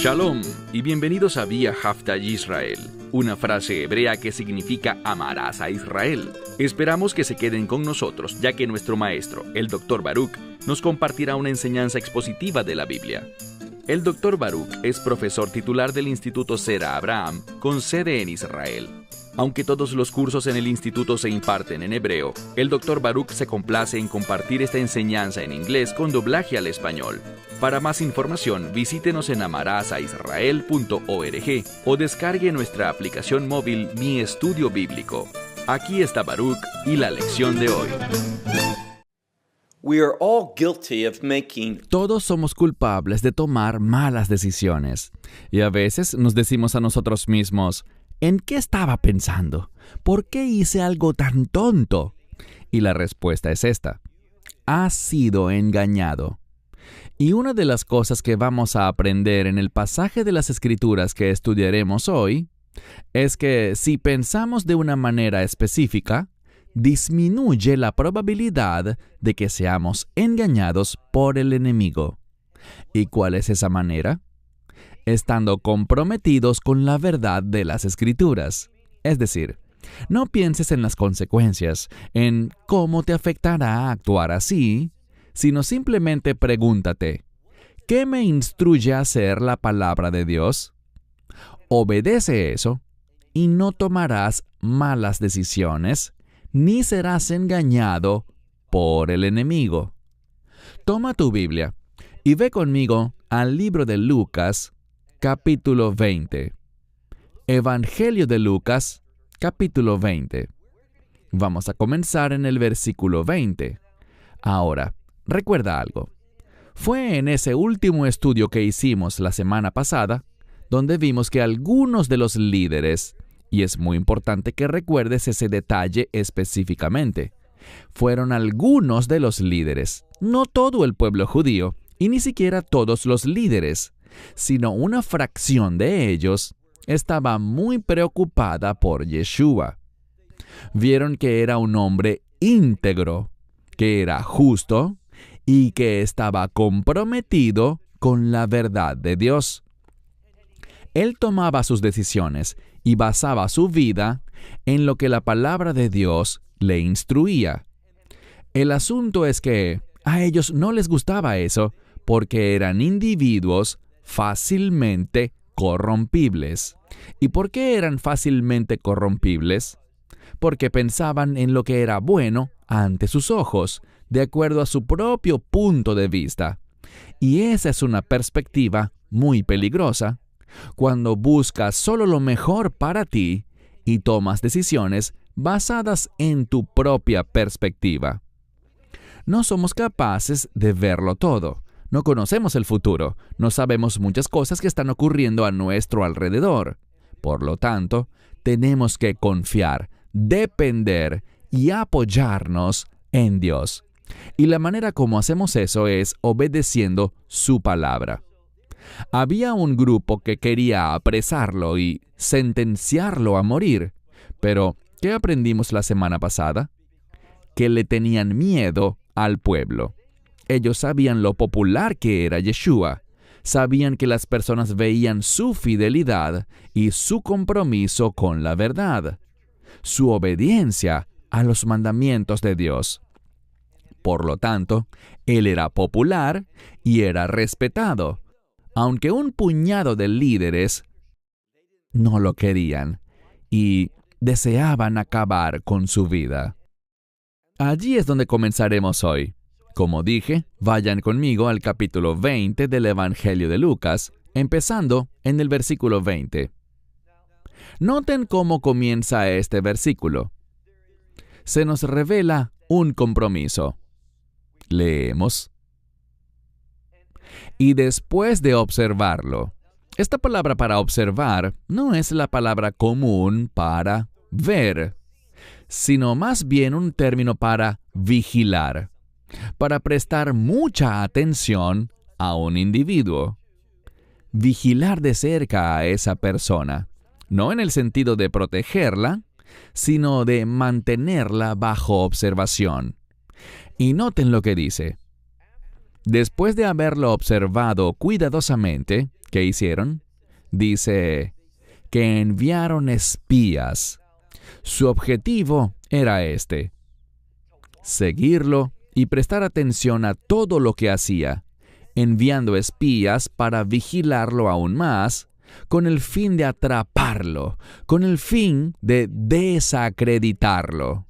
Shalom y bienvenidos a Vía Hafta Yisrael, una frase hebrea que significa amarás a Israel. Esperamos que se queden con nosotros, ya que nuestro maestro, el Dr. Baruch, nos compartirá una enseñanza expositiva de la Biblia. El Dr. Baruch es profesor titular del Instituto Sera Abraham, con sede en Israel. Aunque todos los cursos en el instituto se imparten en hebreo, el Dr. Baruch se complace en compartir esta enseñanza en inglés con doblaje al español. Para más información, visítenos en amarasaisrael.org o descargue nuestra aplicación móvil Mi Estudio Bíblico. Aquí está Baruch y la lección de hoy. Todos somos culpables de tomar malas decisiones. Y a veces nos decimos a nosotros mismos, ¿en qué estaba pensando? ¿Por qué hice algo tan tonto? Y la respuesta es esta: has sido engañado. Y una de las cosas que vamos a aprender en el pasaje de las Escrituras que estudiaremos hoy es que si pensamos de una manera específica, disminuye la probabilidad de que seamos engañados por el enemigo. ¿Y cuál es esa manera? Estando comprometidos con la verdad de las Escrituras. Es decir, no pienses en las consecuencias, en cómo te afectará actuar así, sino simplemente pregúntate, ¿qué me instruye a hacer la palabra de Dios? Obedece eso y no tomarás malas decisiones, ni serás engañado por el enemigo. Toma tu Biblia y ve conmigo al libro de Lucas, capítulo 20. Evangelio de Lucas, capítulo 20. Vamos a comenzar en el versículo 20. Ahora, recuerda algo. Fue en ese último estudio que hicimos la semana pasada, donde vimos que algunos de los líderes, y es muy importante que recuerdes ese detalle específicamente, fueron algunos de los líderes, no todo el pueblo judío, y ni siquiera todos los líderes, sino una fracción de ellos estaba muy preocupada por Yeshua. Vieron que era un hombre íntegro, que era justo y que estaba comprometido con la verdad de Dios. Él tomaba sus decisiones y basaba su vida en lo que la palabra de Dios le instruía. El asunto es que a ellos no les gustaba eso porque eran individuos fácilmente corrompibles. ¿Y por qué eran fácilmente corrompibles? Porque pensaban en lo que era bueno ante sus ojos, de acuerdo a su propio punto de vista. Y esa es una perspectiva muy peligrosa, cuando buscas solo lo mejor para ti y tomas decisiones basadas en tu propia perspectiva. No somos capaces de verlo todo. No conocemos el futuro, no sabemos muchas cosas que están ocurriendo a nuestro alrededor. Por lo tanto, tenemos que confiar, depender y apoyarnos en Dios. Y la manera como hacemos eso es obedeciendo su palabra. Había un grupo que quería apresarlo y sentenciarlo a morir. Pero, ¿qué aprendimos la semana pasada? Que le tenían miedo al pueblo. Ellos sabían lo popular que era Yeshua. Sabían que las personas veían su fidelidad y su compromiso con la verdad, su obediencia a los mandamientos de Dios. Por lo tanto, él era popular y era respetado, aunque un puñado de líderes no lo querían y deseaban acabar con su vida. Allí es donde comenzaremos hoy. Como dije, vayan conmigo al capítulo 20 del Evangelio de Lucas, empezando en el versículo 20. Noten cómo comienza este versículo. Se nos revela un compromiso. Leemos. Y después de observarlo. Esta palabra para observar no es la palabra común para ver, sino más bien un término para vigilar, para prestar mucha atención a un individuo. Vigilar de cerca a esa persona, no en el sentido de protegerla, sino de mantenerla bajo observación. Y noten lo que dice. Después de haberlo observado cuidadosamente, ¿Qué hicieron? Dice que enviaron espías. Su objetivo era seguirlo y prestar atención a todo lo que hacía, enviando espías para vigilarlo aún más, con el fin de atraparlo, con el fin de desacreditarlo.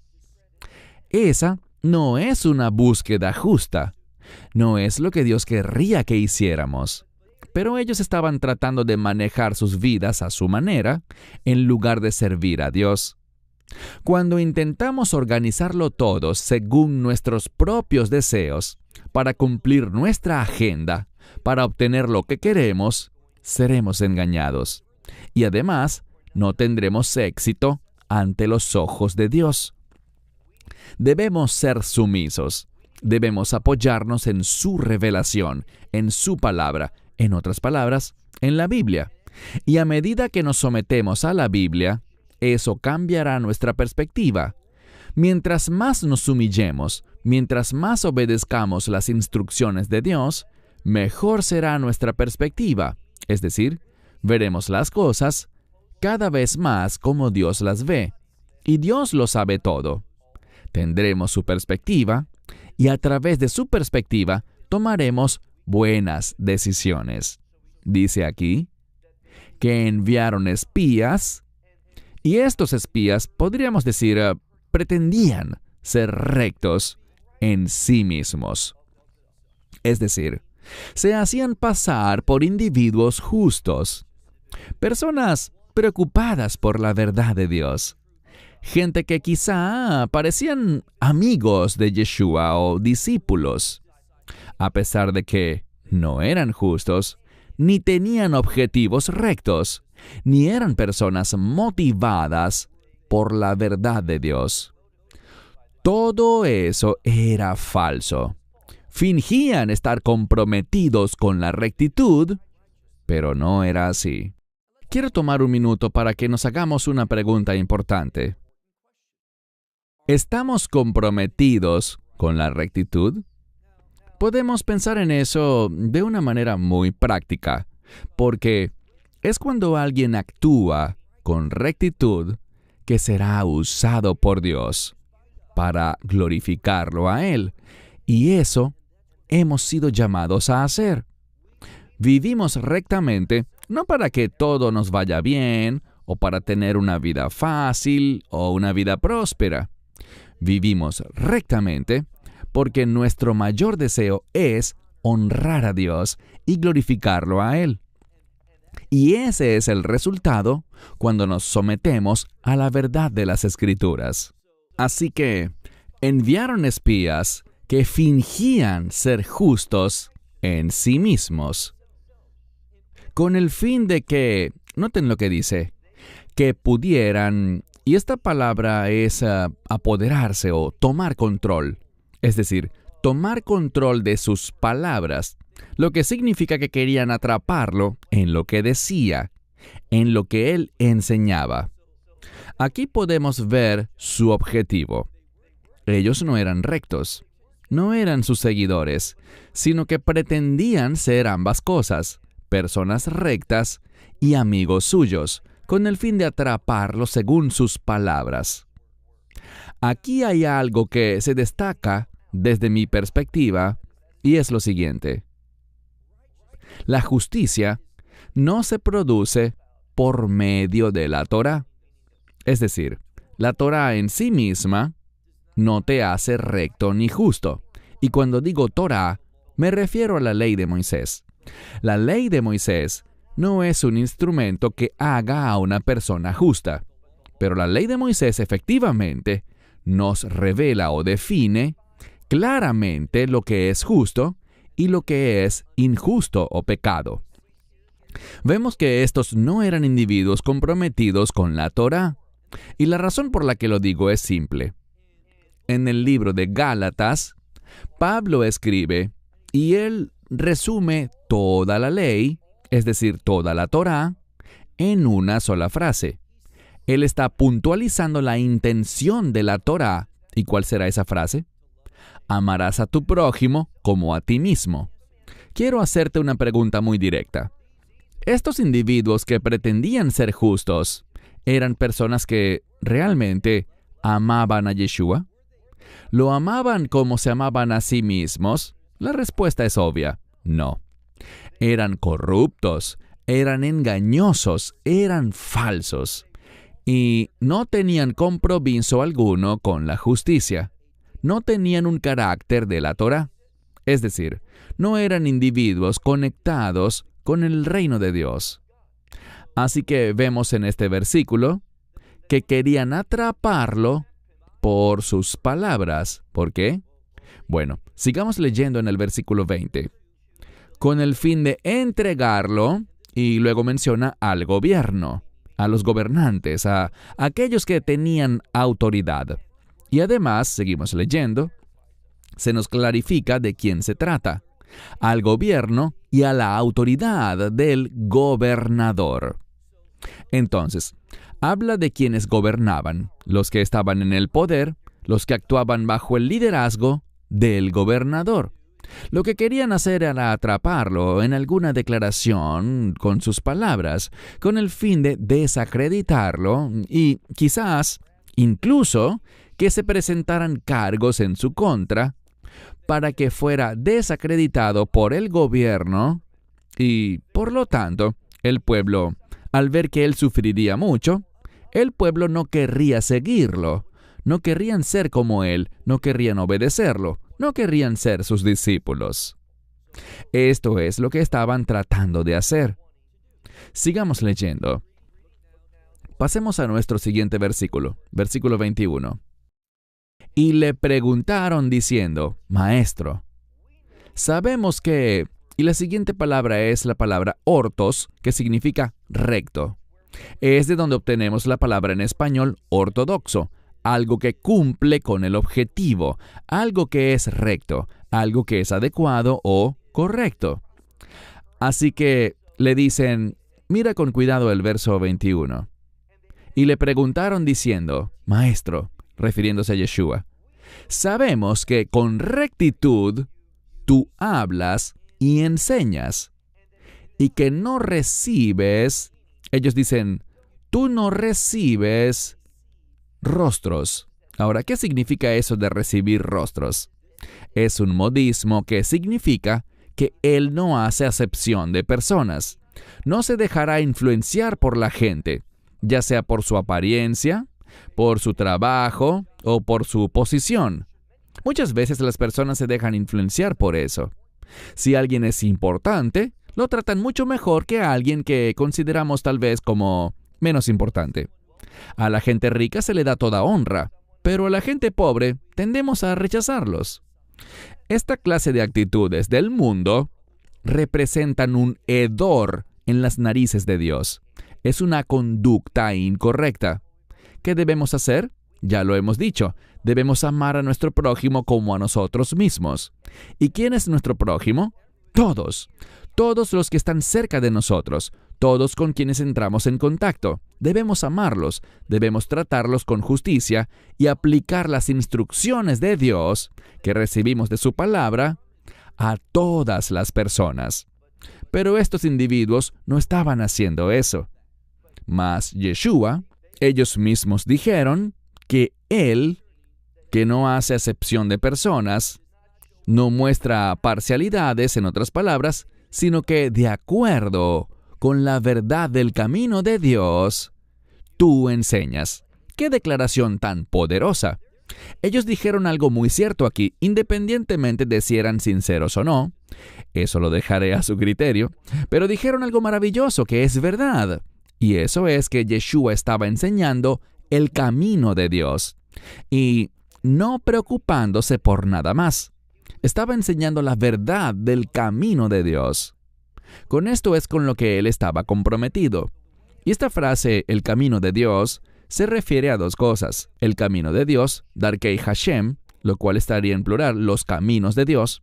Esa no es una búsqueda justa, no es lo que Dios querría que hiciéramos. Pero ellos estaban tratando de manejar sus vidas a su manera, en lugar de servir a Dios. Cuando intentamos organizarlo todo según nuestros propios deseos, para cumplir nuestra agenda, para obtener lo que queremos, seremos engañados. Y además, no tendremos éxito ante los ojos de Dios. Debemos ser sumisos. Debemos apoyarnos en su revelación, en su palabra, en otras palabras, en la Biblia. Y a medida que nos sometemos a la Biblia, eso cambiará nuestra perspectiva. Mientras más nos humillemos, mientras más obedezcamos las instrucciones de Dios, mejor será nuestra perspectiva. Es decir, veremos las cosas cada vez más como Dios las ve. Y Dios lo sabe todo. Tendremos su perspectiva, y a través de su perspectiva tomaremos buenas decisiones. Dice aquí que enviaron espías, y estos espías, podríamos decir, pretendían ser rectos en sí mismos. Es decir, se hacían pasar por individuos justos, personas preocupadas por la verdad de Dios, gente que quizá parecían amigos de Yeshua o discípulos, a pesar de que no eran justos, ni tenían objetivos rectos, ni eran personas motivadas por la verdad de Dios. Todo eso era falso. Fingían estar comprometidos con la rectitud, pero no era así. Quiero tomar un minuto para que nos hagamos una pregunta importante. ¿Estamos comprometidos con la rectitud? Podemos pensar en eso de una manera muy práctica, porque es cuando alguien actúa con rectitud que será usado por Dios para glorificarlo a Él. Y eso hemos sido llamados a hacer. Vivimos rectamente no para que todo nos vaya bien o para tener una vida fácil o una vida próspera. Vivimos rectamente porque nuestro mayor deseo es honrar a Dios y glorificarlo a Él. Y ese es el resultado cuando nos sometemos a la verdad de las Escrituras. Así que enviaron espías que fingían ser justos en sí mismos, con el fin de que, noten lo que dice, que pudieran, y esta palabra es apoderarse o tomar control, es decir, tomar control de sus palabras, lo que significa que querían atraparlo en lo que decía, en lo que él enseñaba. Aquí podemos ver su objetivo. Ellos no eran rectos, no eran sus seguidores, sino que pretendían ser ambas cosas, personas rectas y amigos suyos, con el fin de atraparlo según sus palabras. Aquí hay algo que se destaca desde mi perspectiva, y es lo siguiente. La justicia no se produce por medio de la Torá. Es decir, la Torá en sí misma no te hace recto ni justo. Y cuando digo Torá, me refiero a la ley de Moisés. La ley de Moisés no es un instrumento que haga a una persona justa, pero la ley de Moisés efectivamente nos revela o define claramente lo que es justo y lo que es injusto o pecado. Vemos que estos no eran individuos comprometidos con la Torá, y la razón por la que lo digo es simple. En el libro de Gálatas, Pablo escribe, y él resume toda la ley, es decir, toda la Torá, en una sola frase. Él está puntualizando la intención de la Torá. ¿Y cuál será esa frase? Amarás a tu prójimo como a ti mismo. Quiero hacerte una pregunta muy directa. Estos individuos que pretendían ser justos eran personas que realmente amaban a Yeshua. ¿Lo amaban como se amaban a sí mismos? La respuesta es obvia, no. Eran corruptos, eran engañosos, eran falsos y no tenían compromiso alguno con la justicia. No tenían un carácter de la Torá. Es decir, no eran individuos conectados con el reino de Dios. Así que vemos en este versículo que querían atraparlo por sus palabras. ¿Por qué? Bueno, sigamos leyendo en el versículo 20. Con el fin de entregarlo, y luego menciona al gobierno, a los gobernantes, a aquellos que tenían autoridad. Y además, seguimos leyendo, se nos clarifica de quién se trata: al gobierno y a la autoridad del gobernador. Entonces, habla de quienes gobernaban, los que estaban en el poder, los que actuaban bajo el liderazgo del gobernador. Lo que querían hacer era atraparlo en alguna declaración con sus palabras, con el fin de desacreditarlo y quizás, incluso, que se presentaran cargos en su contra para que fuera desacreditado por el gobierno y, por lo tanto, el pueblo, al ver que él sufriría mucho, el pueblo no querría seguirlo, no querrían ser como él, no querrían obedecerlo, no querrían ser sus discípulos. Esto es lo que estaban tratando de hacer. Sigamos leyendo. Pasemos a nuestro siguiente versículo, versículo 21. Y le preguntaron diciendo: Maestro, sabemos que... Y la siguiente palabra es la palabra ortos, que significa recto. Es de donde obtenemos la palabra en español ortodoxo, algo que cumple con el objetivo, algo que es recto, algo que es adecuado o correcto. Así que le dicen, mira con cuidado el verso 21. Y le preguntaron diciendo: Maestro, refiriéndose a Yeshua, sabemos que con rectitud tú hablas y enseñas, y que no recibes, ellos dicen, tú no recibes rostros. Ahora, ¿qué significa eso de recibir rostros? Es un modismo que significa que él no hace acepción de personas. No se dejará influenciar por la gente, ya sea por su apariencia, por su trabajo o por su posición. Muchas veces las personas se dejan influenciar por eso. Si alguien es importante, lo tratan mucho mejor que a alguien que consideramos tal vez como menos importante. A la gente rica se le da toda honra, pero a la gente pobre tendemos a rechazarlos. Esta clase de actitudes del mundo representan un hedor en las narices de Dios. Es una conducta incorrecta. ¿Qué debemos hacer? Ya lo hemos dicho, debemos amar a nuestro prójimo como a nosotros mismos. ¿Y quién es nuestro prójimo? Todos. Todos los que están cerca de nosotros, todos con quienes entramos en contacto. Debemos amarlos, debemos tratarlos con justicia y aplicar las instrucciones de Dios que recibimos de su palabra a todas las personas. Pero estos individuos no estaban haciendo eso. Mas Yeshua, ellos mismos dijeron que Él, que no hace acepción de personas, no muestra parcialidades, en otras palabras, sino que de acuerdo con la verdad del camino de Dios, tú enseñas. ¡Qué declaración tan poderosa! Ellos dijeron algo muy cierto aquí, independientemente de si eran sinceros o no. Eso lo dejaré a su criterio. Pero dijeron algo maravilloso que es verdad. Y eso es que Yeshua estaba enseñando el camino de Dios. Y no preocupándose por nada más. Estaba enseñando la verdad del camino de Dios. Con esto es con lo que él estaba comprometido. Y esta frase, el camino de Dios, se refiere a dos cosas. El camino de Dios, Darkei Hashem, lo cual estaría en plural, los caminos de Dios.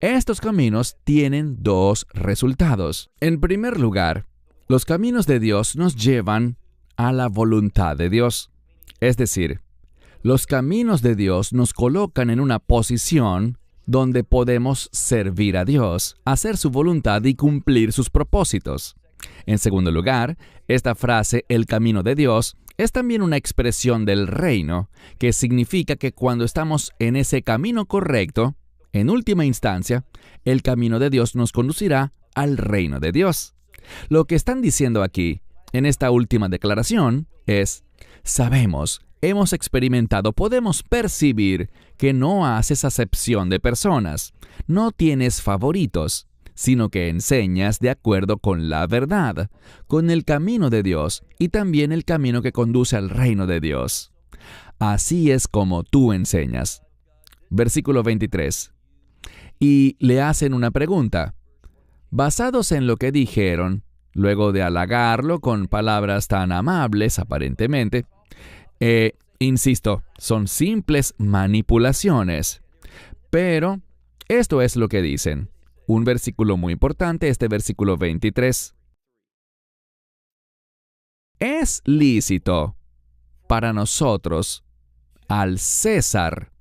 Estos caminos tienen dos resultados. En primer lugar, los caminos de Dios nos llevan a la voluntad de Dios. Es decir, los caminos de Dios nos colocan en una posición donde podemos servir a Dios, hacer su voluntad y cumplir sus propósitos. En segundo lugar, esta frase, el camino de Dios, es también una expresión del reino, que significa que cuando estamos en ese camino correcto, en última instancia, el camino de Dios nos conducirá al reino de Dios. Lo que están diciendo aquí, en esta última declaración, es: sabemos, hemos experimentado, podemos percibir que no haces acepción de personas, no tienes favoritos, sino que enseñas de acuerdo con la verdad, con el camino de Dios y también el camino que conduce al reino de Dios. Así es como tú enseñas. Versículo 23. Y le hacen una pregunta. Basados en lo que dijeron, luego de halagarlo con palabras tan amables aparentemente, insisto, son simples manipulaciones. Pero esto es lo que dicen. Un versículo muy importante, este versículo 23. ¿Es lícito para nosotros al César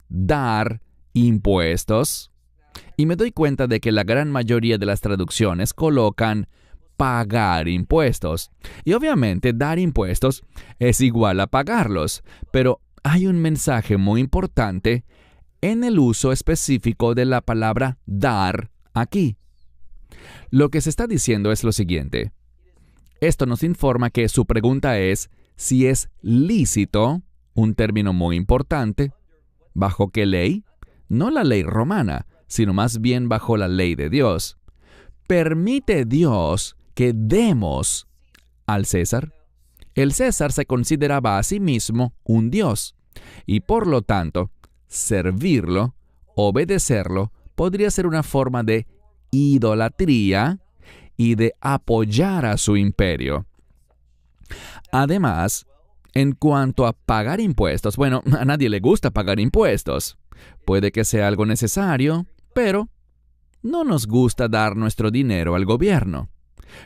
dar impuestos? Y me doy cuenta de que la gran mayoría de las traducciones colocan pagar impuestos. Y obviamente dar impuestos es igual a pagarlos, pero hay un mensaje muy importante en el uso específico de la palabra dar aquí. Lo que se está diciendo es lo siguiente. Esto nos informa que su pregunta es si es lícito, un término muy importante, ¿bajo qué ley? No la ley romana, sino más bien bajo la ley de Dios. ¿Permite Dios que demos al César? El César se consideraba a sí mismo un Dios, y por lo tanto, servirlo, obedecerlo, podría ser una forma de idolatría y de apoyar a su imperio. Además, en cuanto a pagar impuestos, bueno, a nadie le gusta pagar impuestos. Puede que sea algo necesario, pero no nos gusta dar nuestro dinero al gobierno.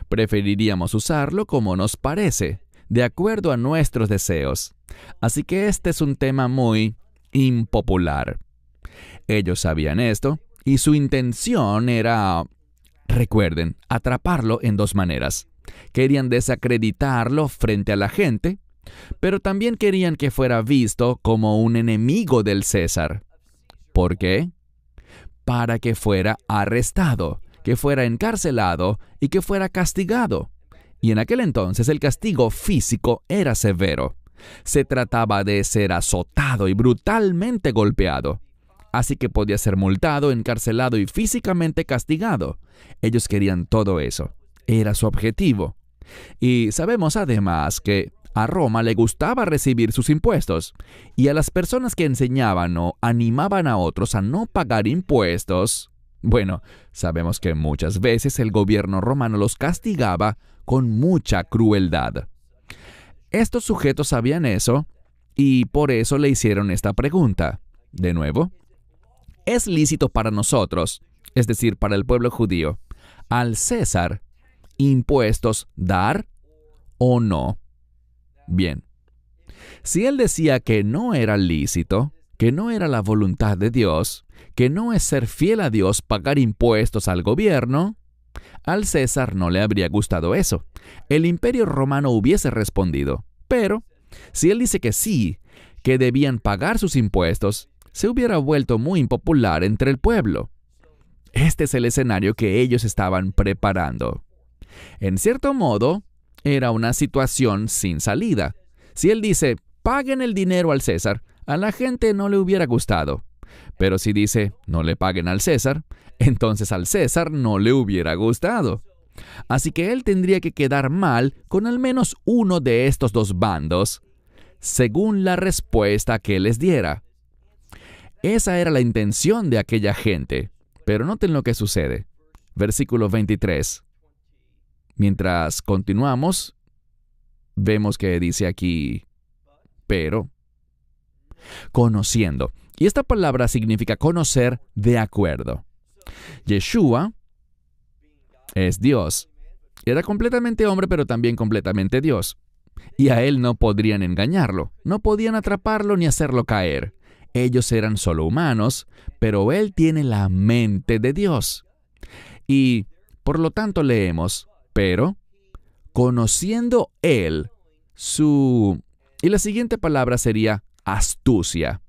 Preferiríamos usarlo como nos parece, de acuerdo a nuestros deseos. Así que este es un tema muy impopular. Ellos sabían esto, y su intención era, recuerden, atraparlo en dos maneras. Querían desacreditarlo frente a la gente, pero también querían que fuera visto como un enemigo del César. ¿Por qué? Para que fuera arrestado, que fuera encarcelado y que fuera castigado. Y en aquel entonces el castigo físico era severo. Se trataba de ser azotado y brutalmente golpeado. Así que podía ser multado, encarcelado y físicamente castigado. Ellos querían todo eso. Era su objetivo. Y sabemos además que a Roma le gustaba recibir sus impuestos. Y a las personas que enseñaban o animaban a otros a no pagar impuestos, bueno, sabemos que muchas veces el gobierno romano los castigaba con mucha crueldad. Estos sujetos sabían eso y por eso le hicieron esta pregunta. De nuevo, ¿es lícito para nosotros, es decir, para el pueblo judío, al César impuestos dar o no? Bien, si él decía que no era lícito, que no era la voluntad de Dios, que no es ser fiel a Dios pagar impuestos al gobierno, al César no le habría gustado eso. El imperio romano hubiese respondido. Pero, si él dice que sí, que debían pagar sus impuestos, se hubiera vuelto muy impopular entre el pueblo. Este es el escenario que ellos estaban preparando. En cierto modo, era una situación sin salida. Si él dice, paguen el dinero al César, a la gente no le hubiera gustado. Pero si dice, no le paguen al César, entonces al César no le hubiera gustado. Así que él tendría que quedar mal con al menos uno de estos dos bandos, según la respuesta que les diera. Esa era la intención de aquella gente. Pero noten lo que sucede. Versículo 23. Mientras continuamos, vemos que dice aquí, pero, conociendo. Y esta palabra significa conocer de acuerdo. Yeshua es Dios. Era completamente hombre, pero también completamente Dios. Y a él no podrían engañarlo, no podían atraparlo ni hacerlo caer. Ellos eran solo humanos, pero él tiene la mente de Dios. Y, por lo tanto, leemos, pero, conociendo Él su... Y la siguiente palabra sería astucia.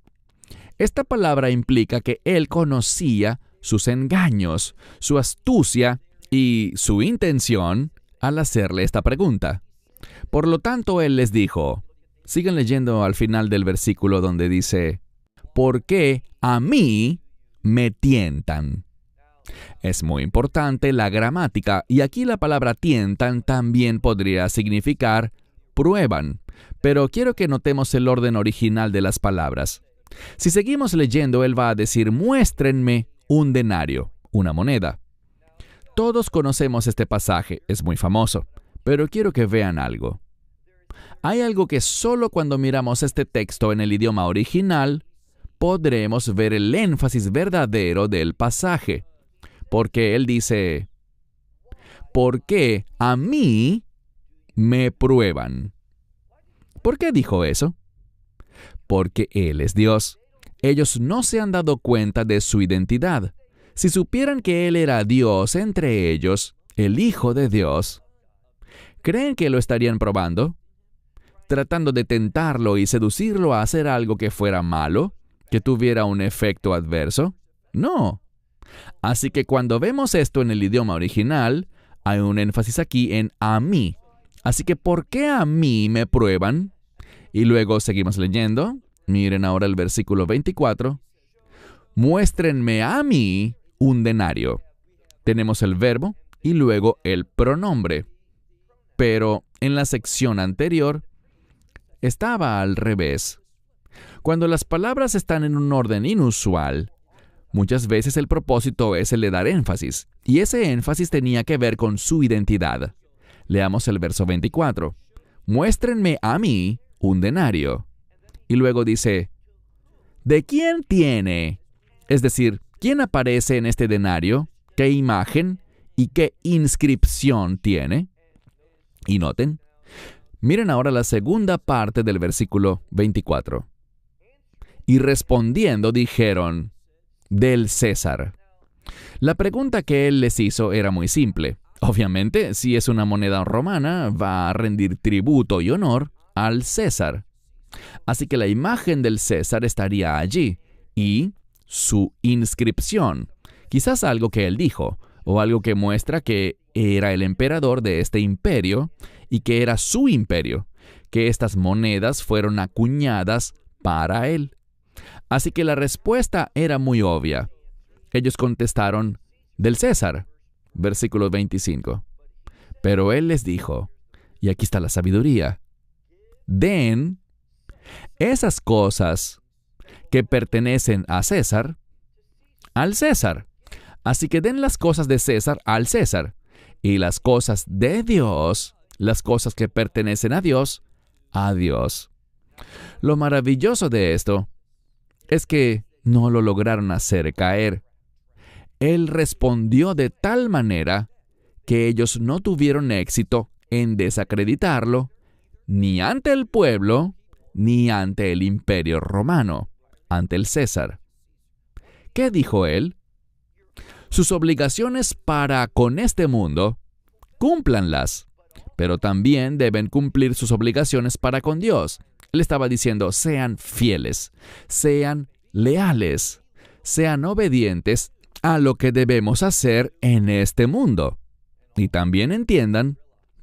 Esta palabra implica que Él conocía sus engaños, su astucia y su intención al hacerle esta pregunta. Por lo tanto, Él les dijo, sigan leyendo al final del versículo donde dice, ¿por qué a mí me tientan? Es muy importante la gramática, y aquí la palabra tientan también podría significar prueban, pero quiero que notemos el orden original de las palabras. Si seguimos leyendo, él va a decir, muéstrenme un denario, una moneda. Todos conocemos este pasaje, es muy famoso, pero quiero que vean algo. Hay algo que solo cuando miramos este texto en el idioma original, podremos ver el énfasis verdadero del pasaje. Porque él dice, ¿por qué a mí me prueban? ¿Por qué dijo eso? Porque Él es Dios. Ellos no se han dado cuenta de su identidad. Si supieran que Él era Dios entre ellos, el Hijo de Dios, ¿creen que lo estarían probando? ¿Tratando de tentarlo y seducirlo a hacer algo que fuera malo, que tuviera un efecto adverso? No. Así que cuando vemos esto en el idioma original, hay un énfasis aquí en a mí. Así que ¿por qué a mí me prueban? Y luego seguimos leyendo. Miren ahora el versículo 24. Muéstrenme a mí un denario. Tenemos el verbo y luego el pronombre. Pero en la sección anterior estaba al revés. Cuando las palabras están en un orden inusual, muchas veces el propósito es el de dar énfasis, y ese énfasis tenía que ver con su identidad. Leamos el verso 24. Muéstrenme a mí un denario. Y luego dice, ¿de quién tiene? Es decir, ¿quién aparece en este denario? ¿Qué imagen y qué inscripción tiene? Y noten, miren ahora la segunda parte del versículo 24. Y respondiendo dijeron, del César. La pregunta que él les hizo era muy simple. Obviamente, si es una moneda romana, va a rendir tributo y honor al César. Así que la imagen del César estaría allí, y su inscripción, quizás algo que él dijo, o algo que muestra que era el emperador de este imperio, y que era su imperio, que estas monedas fueron acuñadas para él. Así que la respuesta era muy obvia. Ellos contestaron, del César, versículo 25. Pero él les dijo, y aquí está la sabiduría, den esas cosas que pertenecen a César, al César. Así que den las cosas de César al César, y las cosas de Dios, las cosas que pertenecen a Dios. Lo maravilloso de esto es que no lo lograron hacer caer. Él respondió de tal manera que ellos no tuvieron éxito en desacreditarlo, ni ante el pueblo, ni ante el imperio romano, ante el César. ¿Qué dijo él? Sus obligaciones para con este mundo, cúmplanlas, pero también deben cumplir sus obligaciones para con Dios. Él estaba diciendo, sean fieles, sean leales, sean obedientes a lo que debemos hacer en este mundo. Y también entiendan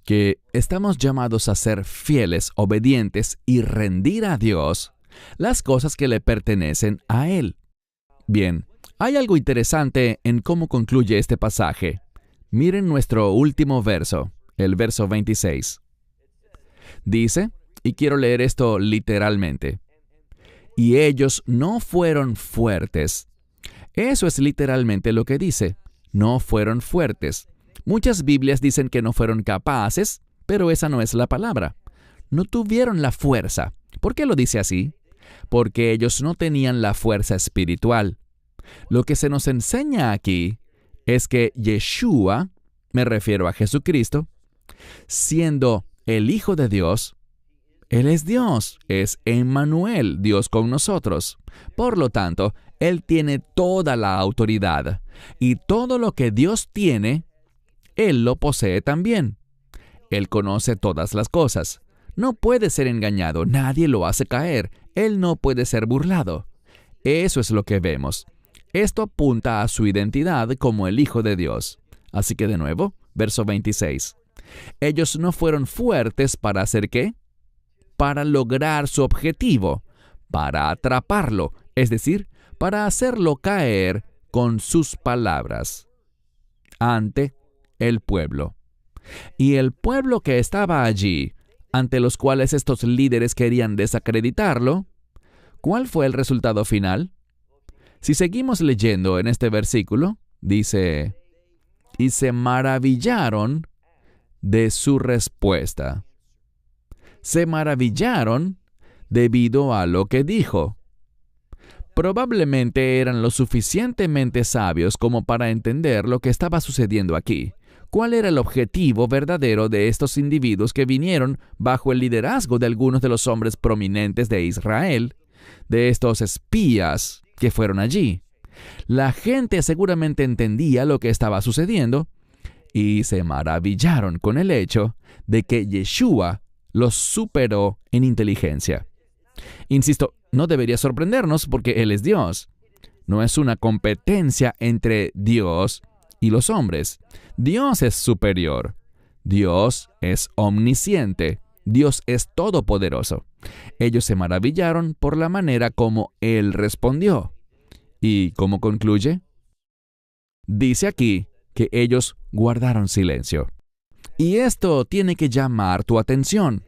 que estamos llamados a ser fieles, obedientes y rendir a Dios las cosas que le pertenecen a Él. Bien, hay algo interesante en cómo concluye este pasaje. Miren nuestro último verso, el verso 26. Dice, y quiero leer esto literalmente, y ellos no fueron fuertes. Eso es literalmente lo que dice, no fueron fuertes. Muchas Biblias dicen que no fueron capaces, pero esa no es la palabra. No tuvieron la fuerza. ¿Por qué lo dice así? Porque ellos no tenían la fuerza espiritual. Lo que se nos enseña aquí es que Yeshua, me refiero a Jesucristo, siendo el Hijo de Dios, Él es Dios, es Emmanuel, Dios con nosotros. Por lo tanto, Él tiene toda la autoridad, y todo lo que Dios tiene, Él lo posee también. Él conoce todas las cosas. No puede ser engañado, nadie lo hace caer. Él no puede ser burlado. Eso es lo que vemos. Esto apunta a su identidad como el Hijo de Dios. Así que de nuevo, verso 26. Ellos no fueron fuertes para hacer ¿qué? Para lograr su objetivo, para atraparlo, es decir, para hacerlo caer con sus palabras ante el pueblo. Y el pueblo que estaba allí, ante los cuales estos líderes querían desacreditarlo, ¿cuál fue el resultado final? Si seguimos leyendo en este versículo, dice, y se maravillaron de su respuesta. Se maravillaron debido a lo que dijo. Probablemente eran lo suficientemente sabios como para entender lo que estaba sucediendo aquí. ¿Cuál era el objetivo verdadero de estos individuos que vinieron bajo el liderazgo de algunos de los hombres prominentes de Israel, de estos espías que fueron allí? La gente seguramente entendía lo que estaba sucediendo y se maravillaron con el hecho de que Yeshua los superó en inteligencia. Insisto, no debería sorprendernos porque Él es Dios. No es una competencia entre Dios y los hombres. Dios es superior. Dios es omnisciente. Dios es todopoderoso. Ellos se maravillaron por la manera como Él respondió. ¿Y cómo concluye? Dice aquí que ellos guardaron silencio. Y esto tiene que llamar tu atención.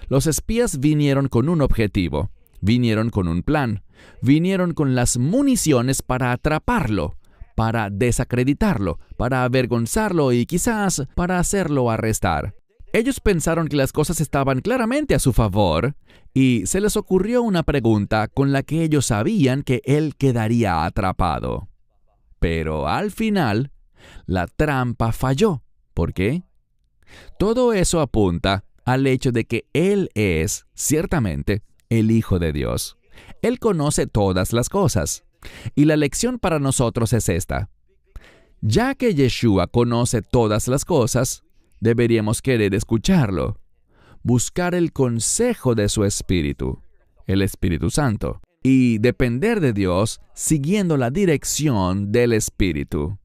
Los espías vinieron con un objetivo, vinieron con un plan, vinieron con las municiones para atraparlo, para desacreditarlo, para avergonzarlo y quizás para hacerlo arrestar. Ellos pensaron que las cosas estaban claramente a su favor y se les ocurrió una pregunta con la que ellos sabían que él quedaría atrapado. Pero al final, la trampa falló. ¿Por qué? Todo eso apunta al hecho de que Él es, ciertamente, el Hijo de Dios. Él conoce todas las cosas. Y la lección para nosotros es esta. Ya que Yeshua conoce todas las cosas, deberíamos querer escucharlo, buscar el consejo de su Espíritu, el Espíritu Santo, y depender de Dios siguiendo la dirección del Espíritu.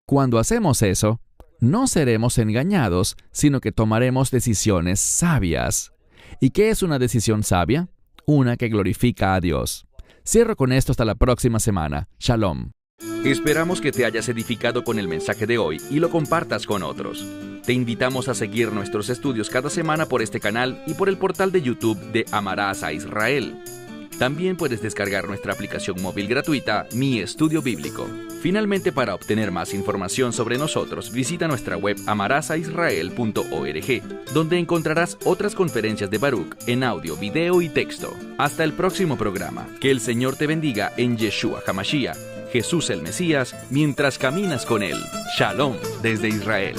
Cuando hacemos eso, no seremos engañados, sino que tomaremos decisiones sabias. ¿Y qué es una decisión sabia? Una que glorifica a Dios. Cierro con esto hasta la próxima semana. Shalom. Esperamos que te hayas edificado con el mensaje de hoy y lo compartas con otros. Te invitamos a seguir nuestros estudios cada semana por este canal y por el portal de YouTube de Amarás a Israel. También puedes descargar nuestra aplicación móvil gratuita, Mi Estudio Bíblico. Finalmente, para obtener más información sobre nosotros, visita nuestra web amarasaisrael.org, donde encontrarás otras conferencias de Baruch en audio, video y texto. Hasta el próximo programa. Que el Señor te bendiga en Yeshua HaMashiach, Jesús el Mesías, mientras caminas con Él. Shalom desde Israel.